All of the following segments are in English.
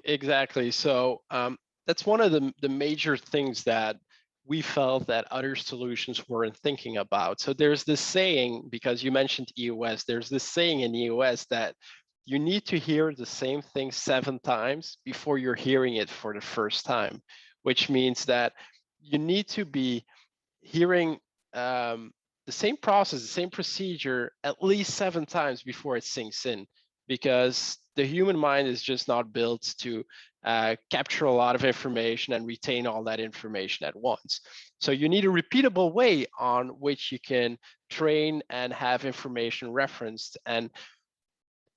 Exactly. So that's one of the major things that we felt that other solutions weren't thinking about. So there's this saying, because you mentioned EOS, there's this saying in EOS that you need to hear the same thing 7 times before you're hearing it for the first time, which means that you need to be hearing the same process, the same procedure at least 7 times before it sinks in, because the human mind is just not built to capture a lot of information and retain all that information at once. So you need a repeatable way on which you can train and have information referenced. And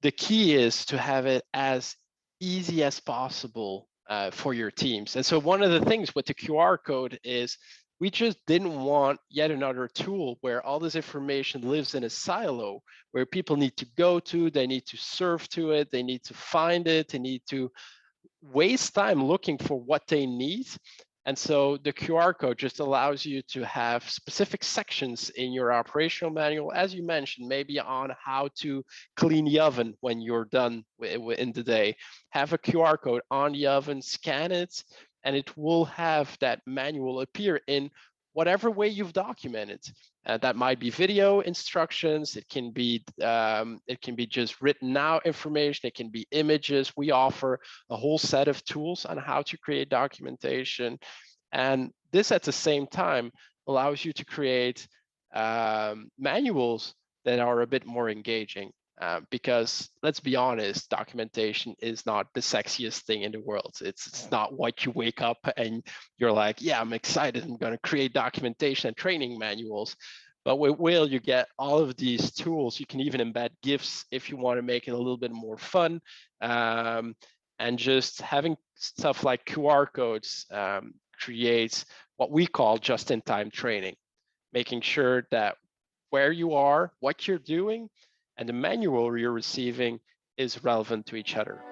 the key is to have it as easy as possible for your teams. And so one of the things with the QR code is we just didn't want yet another tool where all this information lives in a silo, where people need to go to, they need to serve to it, they need to find it, they need to waste time looking for what they need. And so the QR code just allows you to have specific sections in your operational manual, as you mentioned, maybe on how to clean the oven when you're done in the day. Have a QR code on the oven, scan it, and it will have that manual appear in whatever way you've documented. That might be video instructions. It can be just written out information. It can be images. We offer a whole set of tools on how to create documentation. And this at the same time allows you to create manuals that are a bit more engaging. Because let's be honest, documentation is not the sexiest thing in the world. It's not what you wake up and you're like, yeah, I'm excited. I'm going to create documentation and training manuals. But with Will, you get all of these tools. You can even embed gifs if you want to make it a little bit more fun. And just having stuff like QR codes creates what we call just-in-time training, making sure that where you are, what you're doing, and the manual you're receiving is relevant to each other.